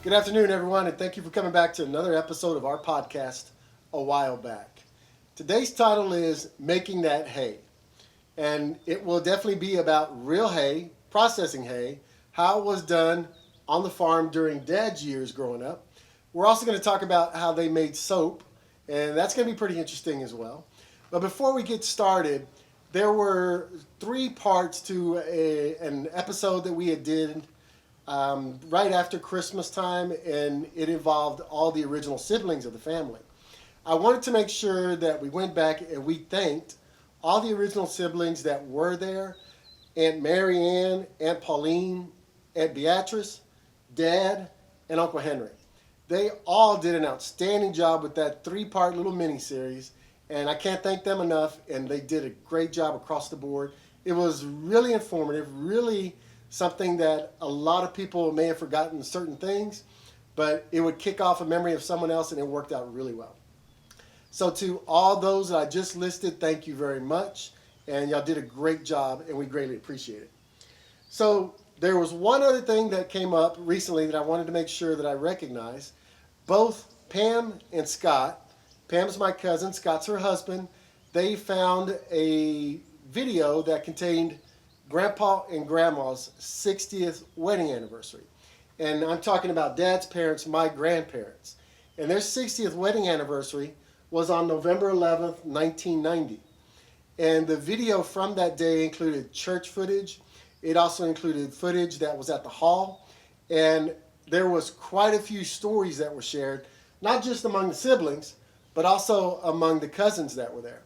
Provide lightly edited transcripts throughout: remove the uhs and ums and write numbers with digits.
Good afternoon, everyone, and thank you for coming back to another episode of our podcast, A While Back. Today's title is Making That Hay, and it will definitely be about real hay, processing hay, how it was done on the farm during Dad's years growing up. We're also going to talk about how they made soap, and that's going to be pretty interesting as well. But before we get started, there were three parts to an episode that we had did right after Christmas time, and it involved all the original siblings of the family. I wanted to make sure that we went back and we thanked all the original siblings that were there: Aunt Mary Ann, Aunt Pauline, Aunt Beatrice, Dad, and Uncle Henry. They all did an outstanding job with that three-part little mini-series, and I can't thank them enough, and they did a great job across the board. It was really informative, really something that a lot of people may have forgotten certain things, but it would kick off a memory of someone else, and it worked out really well. So to all those that I just listed, thank you very much, and y'all did a great job, and we greatly appreciate it. So there was one other thing that came up recently that I wanted to make sure that I recognize. Both Pam and Scott, Pam's my cousin, Scott's her husband, they found a video that contained Grandpa and Grandma's 60th wedding anniversary. And I'm talking about Dad's parents, my grandparents. And their 60th wedding anniversary was on November 11th, 1990. And the video from that day included church footage. It also included footage that was at the hall. And there was quite a few stories that were shared, not just among the siblings, but also among the cousins that were there.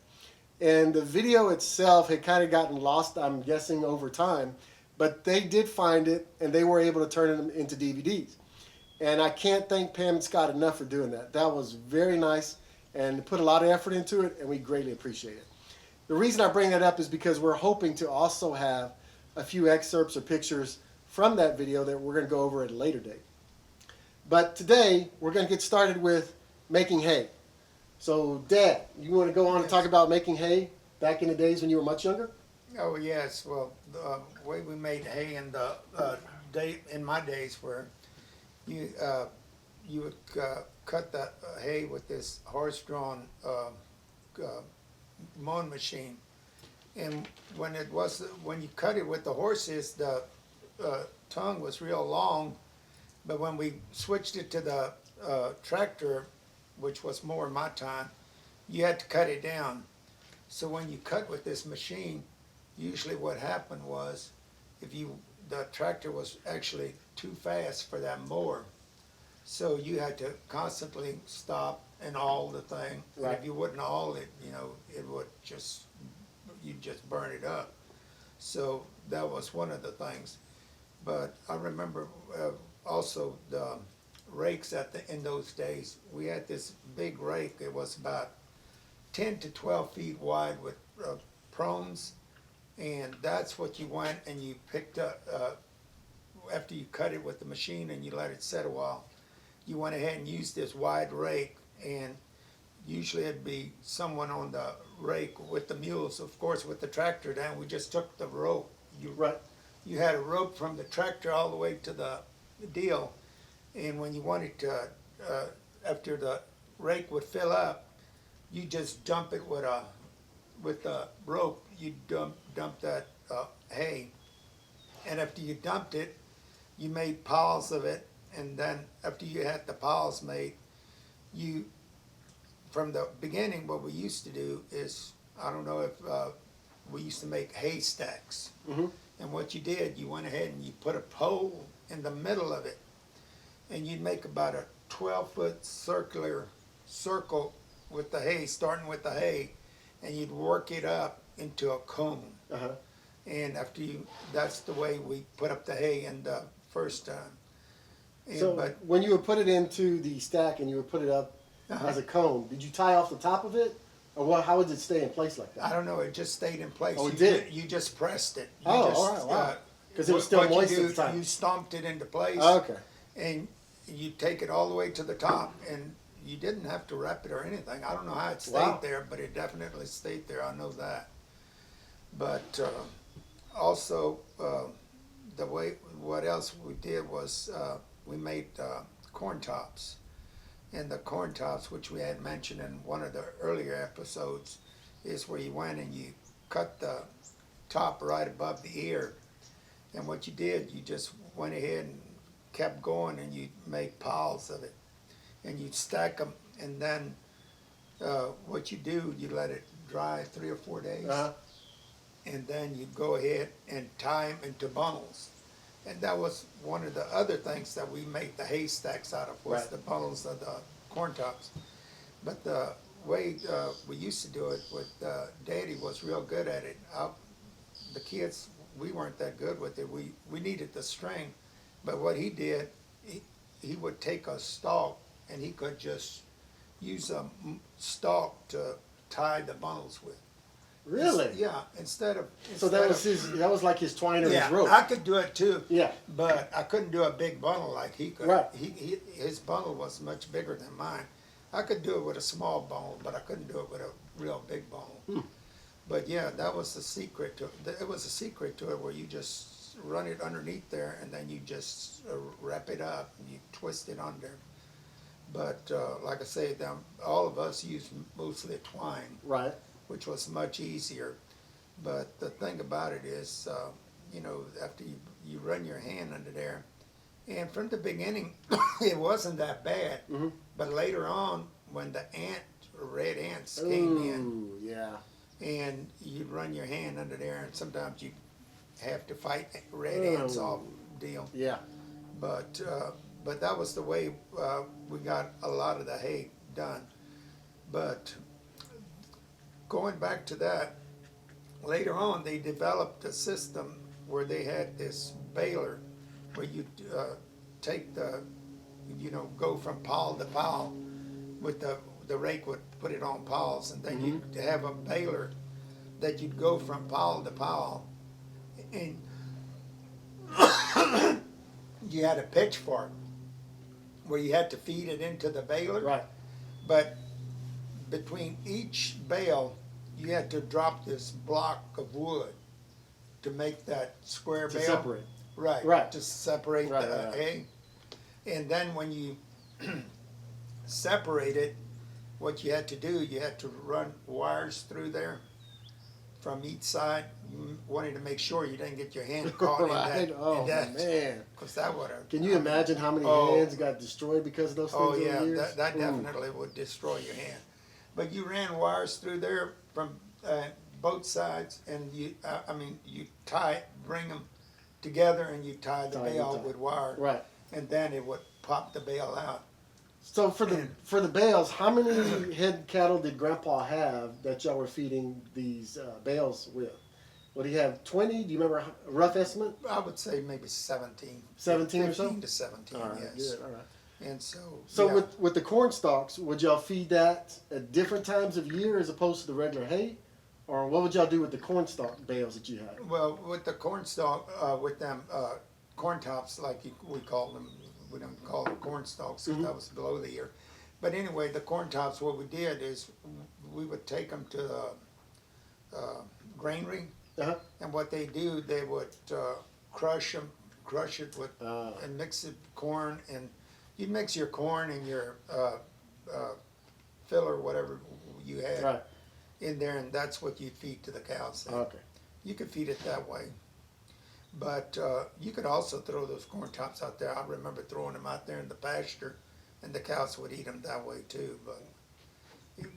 And the video itself had kind of gotten lost, I'm guessing, over time. But they did find it, and they were able to turn them into DVDs. And I can't thank Pam and Scott enough for doing that. That was very nice, and put a lot of effort into it, and we greatly appreciate it. The reason I bring that up is because we're hoping to also have a few excerpts or pictures from that video that we're going to go over at a later date. But today, we're going to get started with making hay. So, Dad, you want to go on and talk about making hay back in the days when you were much younger? Oh yes, well the way we made hay in the in my days were you you would cut the hay with this horse-drawn mowing machine, and when you cut it with the horses, the tongue was real long, but when we switched it to the tractor, which was more in my time, you had to cut it down. So when you cut with this machine, usually what happened was the tractor was actually too fast for that mower. So you had to constantly stop and awl the thing. Right. And if you wouldn't awl it, it would you'd just burn it up. So that was one of the things. But I remember also the rakes in those days. We had this big rake. It was about 10 to 12 feet wide with prongs, and that's what you went and you picked up after you cut it with the machine and you let it set a while. You went ahead and used this wide rake, and usually it'd be someone on the rake with the mules. Of course, with the tractor down, we just took the rope. You had a rope from the tractor all the way to the deal. And when you wanted to, after the rake would fill up, you just dump it with the rope. You dump that hay, and after you dumped it, you made piles of it. And then after you had the piles made, from the beginning, what we used to do is, I don't know if we used to make haystacks. Mm-hmm. And what you did, you went ahead and you put a pole in the middle of it, and you'd make about a 12-foot circular circle with the hay, starting with the hay, and you'd work it up into a cone. Uh-huh. And that's the way we put up the hay in the first time. But when you would put it into the stack and you would put it up as a cone, did you tie off the top of it? Or how would it stay in place like that? I don't know. It just stayed in place. Oh, it did? You just pressed it. All right, wow. Because it was still moist at the time. You stomped it into place. Oh, okay. And you take it all the way to the top, and you didn't have to wrap it or anything. I don't know how it stayed there, but it definitely stayed there. I know that. But also, what else we did was we made corn tops. And the corn tops, which we had mentioned in one of the earlier episodes, is where you went and you cut the top right above the ear. And what you did, you just went ahead and kept going, and you make piles of it. And you stack them, and then what you do, you let it dry 3 or 4 days. Uh-huh. And then you go ahead and tie them into bundles. And that was one of the other things that we made the haystacks out of, was Right. the bundles of the corn tops. But the way we used to do it with Daddy was real good at it. The kids, we weren't that good with it. We needed the string. But what he did, he would take a stalk, and he could just use a stalk to tie the bundles with. Really? Yeah, instead of. So that was that was like his twine or Yeah, his rope. I could do it too. Yeah. But I couldn't do a big bundle like he could. Right. His bundle was much bigger than mine. I could do it with a small bundle, but I couldn't do it with a real big bundle. But yeah, that was the secret to it. It was a secret to it, where you just run it underneath there, and then you just wrap it up and you twist it under. But like I say, all of us used mostly twine, Right. which was much easier. But the thing about it is, after you run your hand under there, and from the beginning, it wasn't that bad. Mm-hmm. But later on, when the red ants came in, Ooh, yeah. and you'd run your hand under there, and sometimes you have to fight red ants off deal. Yeah. But that was the way we got a lot of the hay done. But going back to that, later on they developed a system where they had this baler, where you take go from pile to pile, with the rake would put it on piles, and then you'd have a baler that you'd go from pile to pile, and you had a pitchfork where you had to feed it into the baler. Right. But between each bale, you had to drop this block of wood to make that square To bale. separate. Right. Right. To separate Right, the right. hay. And then when you separate it, what you had to do, you had to run wires through there from each side. You wanted to make sure you didn't get your hand caught Right. in Oh, that. man. Because that would have. Can you imagine how many Oh. hands got destroyed because of those things Oh over yeah, the years? that Ooh. definitely would destroy your hand. But you ran wires through there from both sides, and you bring them together, and you tie the bale with wire, Right. and then it would pop the bale out. So for the bales, how many head cattle did Grandpa have that y'all were feeding these bales with? Would he have 20? Do you remember a rough estimate? I would say maybe 17. 17 or so? 15 to 17, All right, yes. good. All right. And so. So yeah. with the corn stalks, would y'all feed that at different times of year as opposed to the regular hay? Or what would y'all do with the corn stalk bales that you had? Well, with the corn stalk, with them corn tops, like we call them, we don't call them corn stalks because that was below the ear. But anyway, the corn tops, what we did is we would take them to the granary, Uh-huh. and what they do, they would crush it with, and mix it corn, and you mix your corn and your filler, whatever you had, Right. in there, and that's what you'd feed to the cows. Okay. You could feed it that way. But you could also throw those corn tops out there. I remember throwing them out there in the pasture, and the cows would eat them that way too.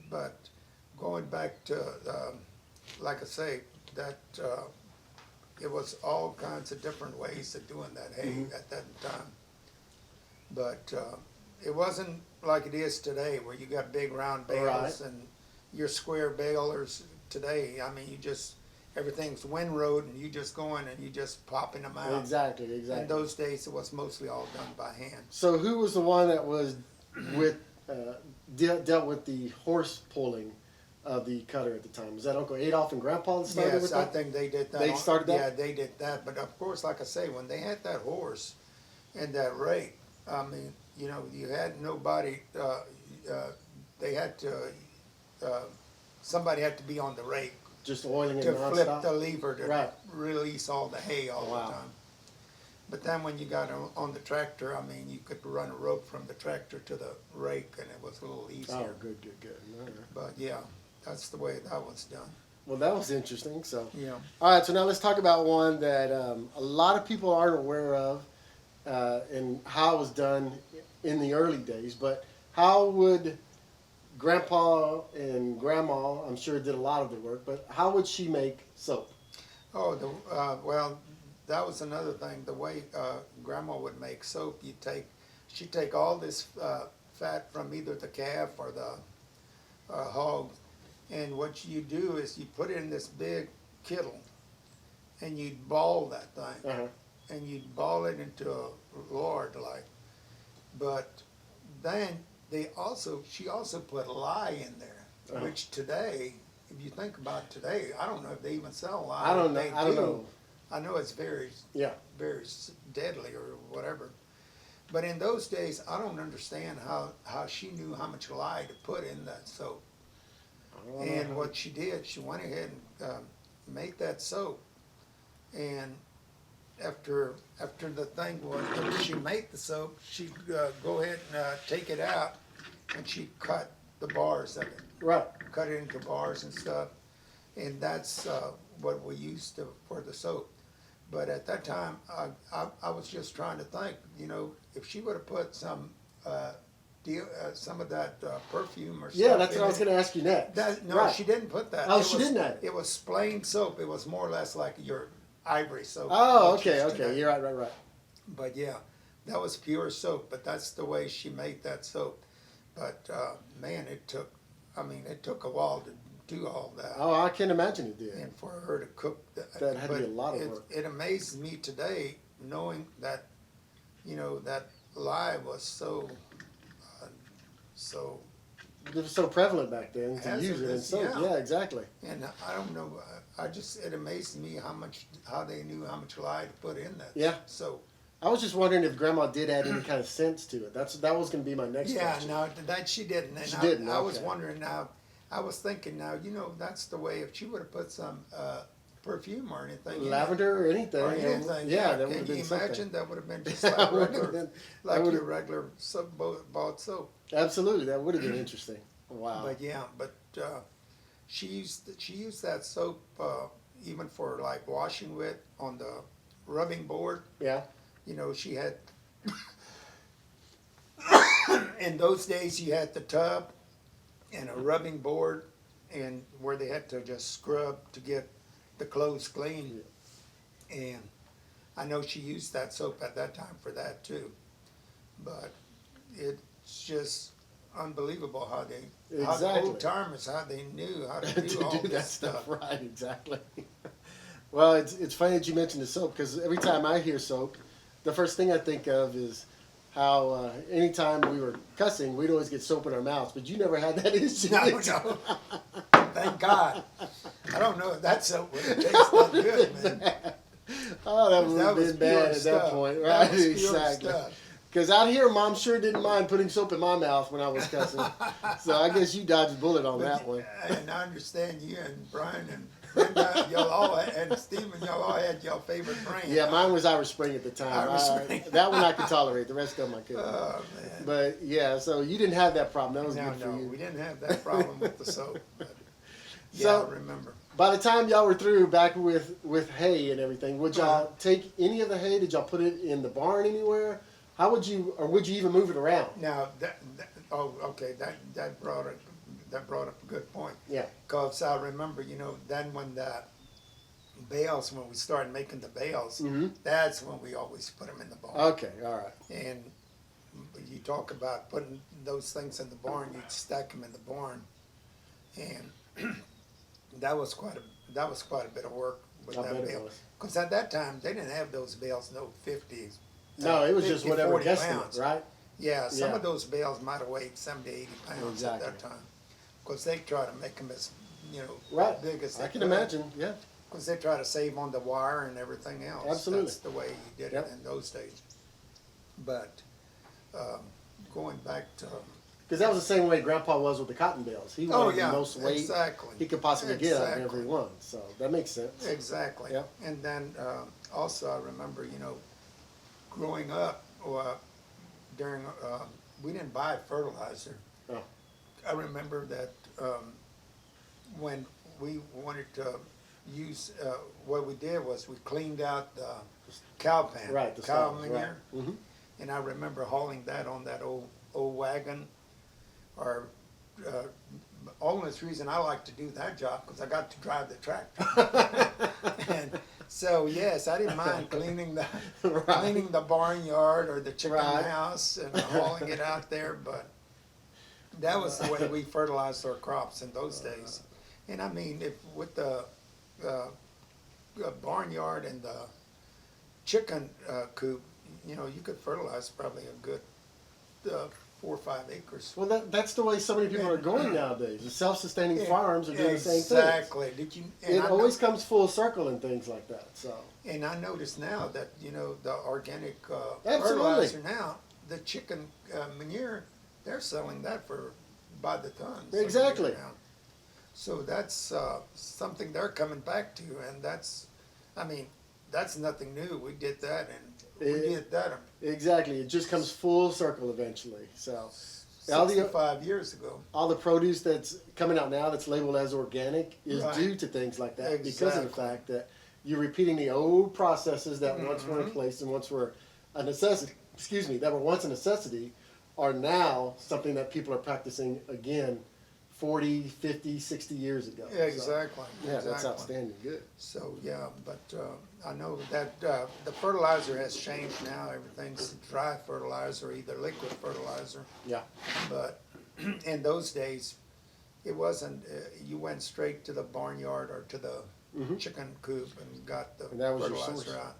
But going back to, like I say, that it was all kinds of different ways of doing that hay at that time. But it wasn't like it is today, where you got big round bales and your square balers today. I mean, everything's windrowed, and you just go in and you just popping them out. Exactly. In those days, it was mostly all done by hand. So who was the one that was with dealt with the horse pulling of the cutter at the time? Was that Uncle Adolph and Grandpa that started with Yes, that? I think they did that. They started that? Yeah, they did that. But of course, like I say, when they had that horse and that rake, I mean, you had nobody. They had to. Somebody had to be on the rake Just oiling it to flip nonstop? the lever to Right. release all the hay all Wow. the time. But then when you got on the tractor, I mean, you could run a rope from the tractor to the rake, and it was a little easier. Oh, good. All right. But yeah, that's the way that was done. Well, that was interesting. So, Yeah. all right. So now let's talk about one that a lot of people aren't aware of, and how it was done in the early days. But how would Grandpa and Grandma, I'm sure, did a lot of the work, but how would she make soap? Oh, well, that was another thing. The way Grandma would make soap, she'd take all this fat from either the calf or the hog, and what you do is you put it in this big kettle, and you'd ball that thing, Uh-huh. and you'd ball it into a lard like. But then she also put lye in there, which today, if you think about today, I don't know if they even sell lye. I don't know. They I don't do. know. I know it's very Yeah. deadly or whatever. But in those days, I don't understand how she knew how much lye to put in that soap. And what she did, she went ahead and made that soap. And after the thing was, after she made the soap, she'd go ahead and take it out, and she'd cut the bars of it. Right. Cut it into bars and stuff. And that's what we used for the soap. But at that time, I was just trying to think, if she would have put some of that perfume or stuff. Yeah, that's in what I was it. going to ask you next. No, Right. she didn't put that. Oh, she didn't add it. It was plain soap. It was more or less like your ivory soap. Oh, which okay, is okay. today. You're right. But yeah, that was pure soap. But that's the way she made that soap. But man, it took a while to do all that. Oh, I can imagine it did. And for her to cook that. That had to be But a lot of work. It amazes me today knowing that, that lye was so It was so prevalent back then to use it in hazardous, soap. yeah. Yeah, exactly. and I don't know, it amazes me how they knew how much lye to put in that. Yeah. So. I was just wondering if Grandma did add any kind of sense to it. That was going to be my next Yeah, question. no, that she didn't. And She didn't, I was okay. wondering now. I was thinking now. That's the way. If she would have put some perfume or anything, in it, Lavender or anything. or anything, Yeah, that would Can have you been imagine? something. That would have been just That like would've regular, been- like that your would've- regular soap bought soap. Absolutely, that would have been interesting. Wow. But yeah, she used that soap even for like washing with on the rubbing board. Yeah. She had. In those days, you had the tub and a rubbing board, and where they had to just scrub to get the clothes clean. And I know she used that soap at that time for that too. But it's just unbelievable how the Exactly. old timers, how they knew how to do all to do that this stuff. Right, exactly. Well, it's funny that you mentioned the soap because every time I hear soap, the first thing I think of is how anytime we were cussing, we'd always get soap in our mouths, but you never had that issue. No, did you? no. Thank God. I don't know if that soap would have tasted that good, man. Oh, that would have was been bad pure at that stuff. point, That right? was pure Exactly. stuff. Because out here, Mom sure didn't mind putting soap in my mouth when I was cussing. So I guess you dodged a bullet on that one. And I understand you and Brian and Brenda, y'all all and Stephen, y'all all had your favorite brand. Yeah, mine was Irish Spring at the time. Irish Spring. That one I could tolerate. The rest of them I couldn't. Oh man. But yeah, so you didn't have that problem. That was No, good for no, you. we didn't have that problem with the soap. But yeah, So- I remember. By the time y'all were through back with hay and everything, would y'all take any of the hay? Did y'all put it in the barn anywhere? How would you, or would you even move it around? Now okay, that brought up a good point. Yeah. Because I remember, then when the bales, when we started making the bales, Mhm. that's when we always put them in the barn. Okay, all right. And you talk about putting those things in the barn, you'd stack them in the barn, and that was quite a bit of work with I that bet it bale. was. Because at that time they didn't have those bales, no 50s. No, it was just 50, whatever 40 guesstimate, pounds. right? Yeah, some Yeah. of those bales might have weighed 70, 80 pounds at that Exactly. time. Because they try to make them as Right. big as they I can could. imagine. Yeah. Because they try to save on the wire and everything else. Absolutely. That's the way you did Yep. it in those days. But going back to Because that was the same way Grandpa was with the cotton bales. He wanted the most weight exactly. he could possibly get out of Exactly. every one. So that makes sense. Exactly. Yep. And then also I remember, growing up, during we didn't buy fertilizer. Oh. I remember that when we wanted to use, what we did was we cleaned out the cow pen, Right, the cow stalls, manure, right. Mm-hmm. and I remember hauling that on that old wagon. Or only reason I like to do that job because I got to drive the tractor. And so yes, I didn't mind cleaning the Right. cleaning the barnyard or the chicken Right. house and hauling it out there, but that was the way we fertilized our crops in those days. And I mean, if with the barnyard and the chicken coop, you know, you could fertilize probably a good 4 or 5 acres. Well, that's the way so many people are going nowadays. The self-sustaining Yeah, farms are doing the same thing. Exactly. Did you? And It I always comes full circle and things like that. So And I notice now that, you know, the organic Absolutely. fertilizer now, the chicken manure, they're selling that for by the tons. Exactly. now. So that's something they're coming back to, and that's, I mean, that's nothing new. We did that, and we did that exactly, it just comes full circle eventually. So all the 65 years ago. all the produce that's coming out now that's labeled as organic is Right. due to things like that because of the Exactly. fact that you're repeating the old processes that once were in Mhm. place and once were a necessity. Excuse me, that were once a necessity are now something that people are practicing again 40, 50, 60 years ago. Yeah, So, exactly. yeah, that's exactly. outstanding. Good. So, yeah, but I know that the fertilizer has changed now. Everything's dry fertilizer, either liquid fertilizer. Yeah. But in those days, it wasn't, you went straight to the barnyard or to the Mhm. chicken coop and got the And that was your source. fertilizer out.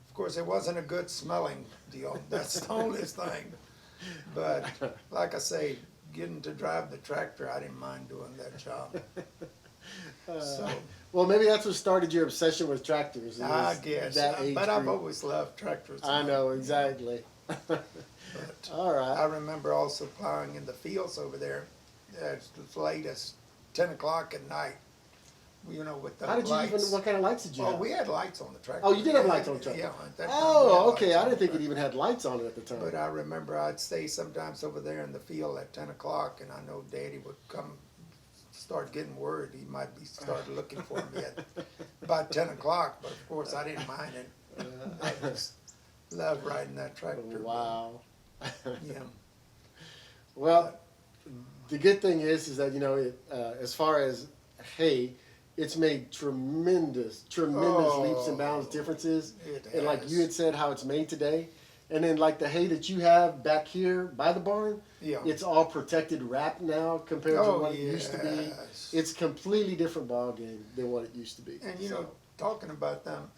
Of course, it wasn't a good smelling deal. That's the only thing. But like I say, getting to drive the tractor, I didn't mind doing that job. So Well, maybe that's what started your obsession with tractors. I is guess, that age but I've group. always loved tractors. I know, exactly. But All I right. remember also plowing in the fields over there as late as 10 o'clock at night. You know, with the How did you lights. even, what kind of lights did you Oh, have? we had lights on the tractor. Oh, you did have lights on the tractor? Yeah. At that time, we had Oh, okay. lights I on didn't the think it even had lights on it at the time. But I remember I'd stay sometimes over there in the field at 10 o'clock, and I know Daddy would come, start getting worried. He might be start looking for me at about 10 o'clock, but of course I didn't mind it. I just loved riding that tractor. Wow. Yeah. Well, the good thing is that, you know, as far as hay, it's made tremendous leaps and bounds differences. It And like has. you had said, how it's made today. And then like the hay that you have back here by the barn, Yeah. it's all protected wrap now compared to Oh, what it used to be. yes. It's completely different ball game than what it used to be. And you know, talking about them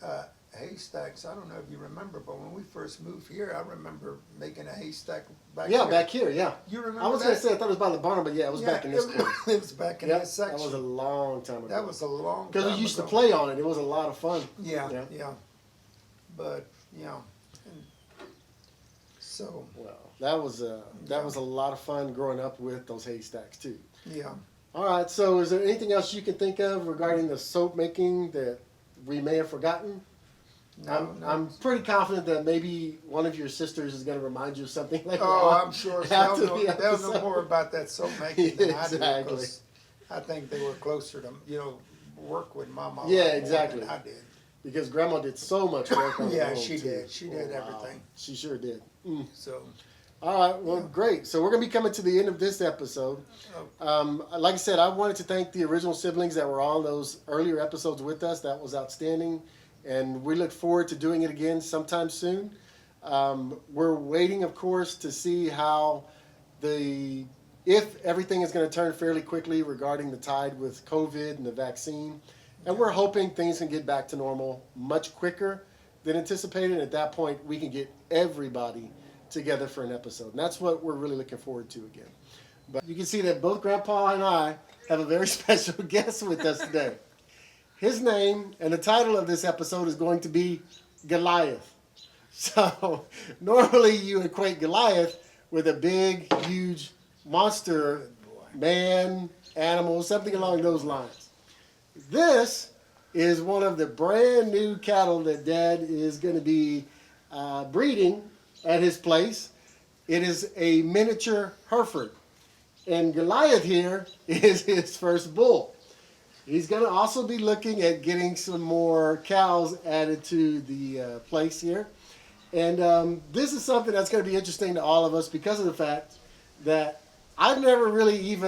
haystacks, I don't know if you remember, but when we first moved here, I remember making a haystack back Yeah, here. back here, yeah. You remember I was that? going to say I thought it was by the barn, but yeah, it was Yeah, back in this it, corner. it was back in Yep, this section. that was a long time ago. That was a long time Because we used to ago. play on it. It was a lot of fun. Yeah, Yeah. yeah. But, yeah. And so, Well, that was a lot of fun growing up with those haystacks too. yeah. All right. So, is there anything else you can think of regarding the soap making that we may have forgotten? No, I'm pretty confident that maybe one of your sisters is going to remind you of something later Oh, on I'm sure after they'll the know episode. more about that soap making than I do. Exactly. 'Cause I think they were closer to, you know, work with Mama. a Yeah, lot more exactly. than I did. Because Grandma did so much work on her Yeah, own, she too. did. She did Oh, wow. everything. She sure did. Mm. So, All right, well, great. So we're going to be coming to the end of this episode. Like I said, I wanted to thank the original siblings that were on those earlier episodes with us. That was outstanding. And we look forward to doing it again sometime soon. We're waiting, of course, to see how if everything is going to turn fairly quickly regarding the tide with COVID and the vaccine. And we're hoping things can get back to normal much quicker than anticipated. And at that point, we can get everybody together for an episode. And that's what we're really looking forward to again. But you can see that both Grandpa and I have a very special guest with us today. His name and the title of this episode is going to be Goliath. So normally you equate Goliath with a big, huge monster, man, animal, something along those lines. This is one of the brand new cattle that Dad is going to be breeding at his place. It is a miniature Hereford. And Goliath here is his first bull. He's going to also be looking at getting some more cows added to the place here. And this is something that's going to be interesting to all of us because of the fact that I've never really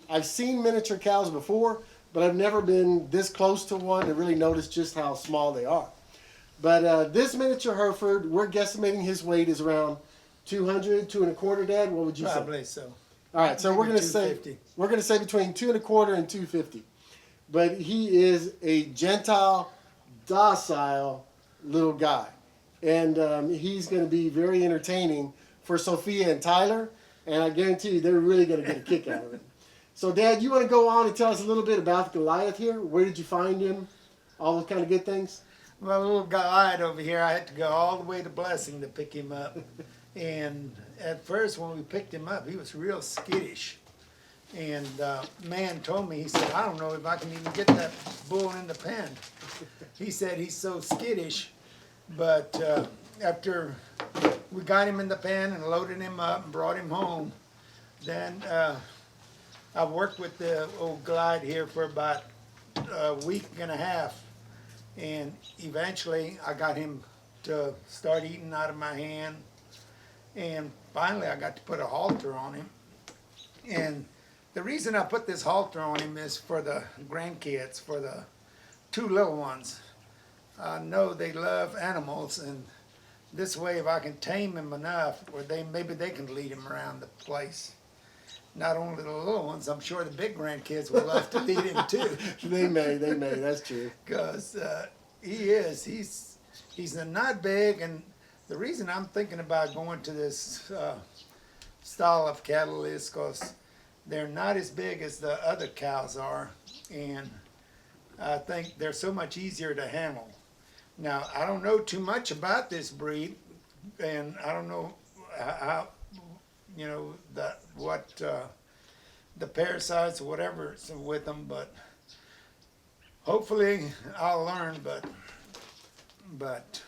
I've seen miniature cows before, but I've never been this close to one to really notice just how small they are. But this miniature Hereford, we're guesstimating his weight is around 200, 2.25, Dad. What would you say? Probably so. All right, so we're Maybe going to say between 2.25 and 250. But he is a Gentile, docile little guy, and he's going to be very entertaining for Sophia and Tyler. And I guarantee you, they're really going to get a kick out of it. So, Dad, you want to go on and tell us a little bit about Goliath here? Where did you find him? All those kind of good things. Well, little Goliath over here, I had to go all the way to Blessing to pick him up. And at first, when we picked him up, he was real skittish. And man told me, he said, I don't know if I can even get that bull in the pen. He said he's so skittish. But after we got him in the pen and loaded him up and brought him home, then I worked with the old Glide here for about a week and a half. And eventually I got him to start eating out of my hand. And finally I got to put a halter on him. And the reason I put this halter on him is for the grandkids, for the two little ones. I know they love animals, and this way if I can tame him enough where maybe they can lead him around the place. Not only the little ones, I'm sure the big grandkids will love to lead him too. They may, that's true. Because he's not big, and the reason I'm thinking about going to this style of cattle is because they're not as big as the other cows are, and I think they're so much easier to handle. Now, I don't know too much about this breed, and I don't know how, the parasites or whatever is with them, but hopefully I'll learn, but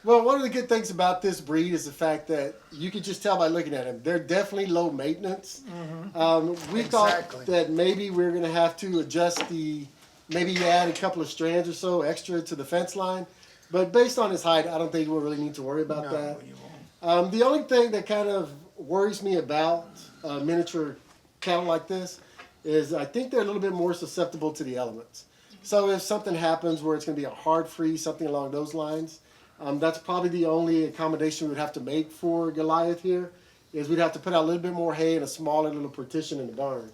Well, one of the good things about this breed is the fact that you can just tell by looking at them. They're definitely low maintenance. We thought that maybe we're going to have to adjust maybe add a couple of strands or so extra to the fence line. But based on his height, I don't think we'll really need to worry about that. You won't. The only thing that kind of worries me about miniature cattle like this is I think they're a little bit more susceptible to the elements. So if something happens where it's going to be a hard freeze, something along those lines, that's probably the only accommodation we'd have to make for Goliath here, is we'd have to put out a little bit more hay and a smaller little partition in the barn,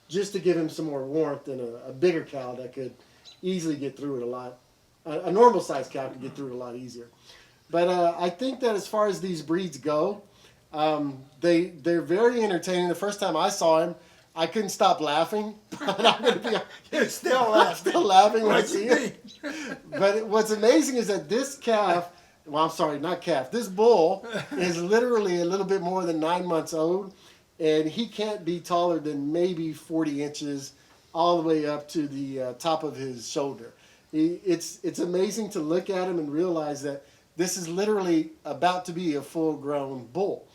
just to give him some more warmth than a bigger cow that could easily get through it a lot. A normal sized cow could get through it a lot easier. But I think that as far as these breeds go, they're very entertaining. The first time I saw him, I couldn't stop laughing. But I'm going to be You're still laughing. still laughing when I see it. But what's amazing is that this calf, well, I'm sorry, not calf, this bull is literally a little bit more than 9 months old, and he can't be taller than maybe 40 inches all the way up to the top of his shoulder. It's amazing to look at him and realize that this is literally about to be a full-grown bull.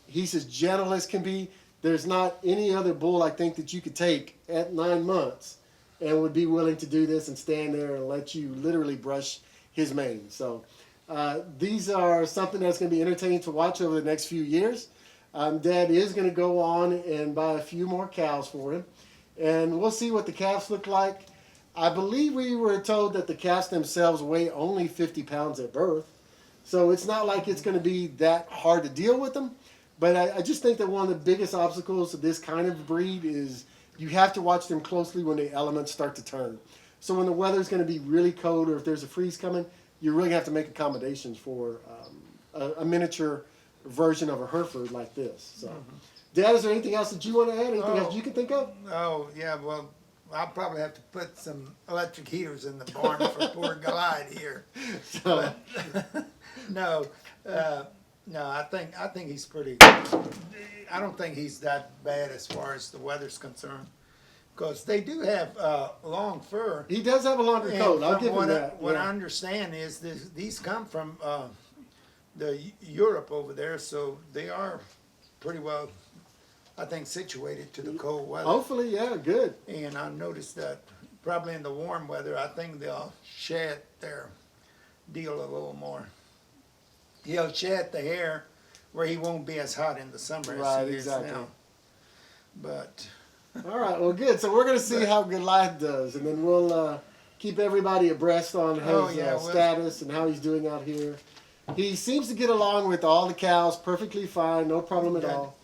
He's as gentle as can be. There's not any other bull, I think, that you could take at 9 months and would be willing to do this and stand there and let you literally brush his mane. So these are something that's going to be entertaining to watch over the next few years. Dad is going to go on and buy a few more cows for him, and we'll see what the calves look like. I believe we were told that the calves themselves weigh only 50 pounds at birth, so it's not like it's going to be that hard to deal with them. But I just think that one of the biggest obstacles to this kind of breed is you have to watch them closely when the elements start to turn. So when the weather's going to be really cold or if there's a freeze coming, you really have to make accommodations for a miniature version of a Hereford like this. So, Dad, is there anything else that you want to add? Anything else you can think of? Oh, yeah, well, I'll probably have to put some electric heaters in the barn for poor Goliath here. So, No, I think he's pretty. I don't think he's that bad as far as the weather's concerned, because they do have long fur. he does have a longer And coat. I'll from give him that. What Yeah. I understand is these come from Europe over there, so they are pretty well, I think, situated to the cold weather. Hopefully, yeah, good. And I noticed that probably in the warm weather, I think they'll shed their deal a little more. He'll shed the hair where he won't be as hot in the summer Right, as he is exactly. now. But All right, well, good. So we're going to see how Goliath does, and then we'll keep everybody abreast on his status and how he's doing out here. He seems to get along with all the cows perfectly fine, no problem at all.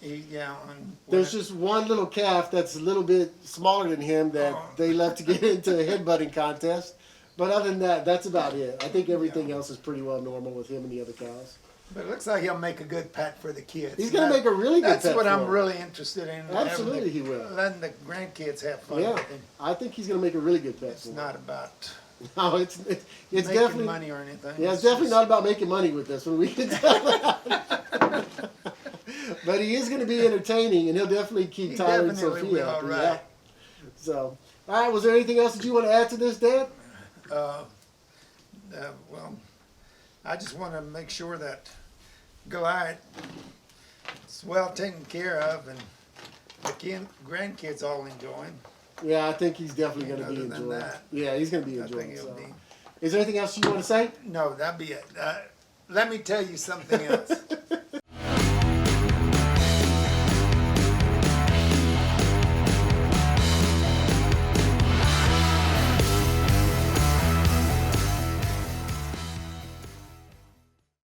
There's just one little calf that's a little bit smaller than him that they left to get into a headbutting contest. But other than that, that's about it. I think everything else is pretty well normal with him and the other cows. But it looks like he'll make a good pet for the kids. He's going to make a really good pet That's what for I'm him. really interested in. Absolutely he will. Letting the grandkids have fun Yeah, with him. I think he's going to make a really good pet It's for him. not about No, it's making definitely money or anything. Yeah, it's definitely not about making money with this one. We can tell that. But he is going to be entertaining, and he'll definitely keep He Tyler and definitely Sophia will, happy. right. Yeah. So, all right. Was there anything else that you want to add to this, Dad? Well, I just want to make sure that Goliath is well taken care of and the grandkids all enjoying. Yeah, I think he's definitely going to be Other than enjoying. that, Yeah, he's going to be I enjoying. think it'll So. be. Is there anything else you want to say? No, that'd be it. Let me tell you something else.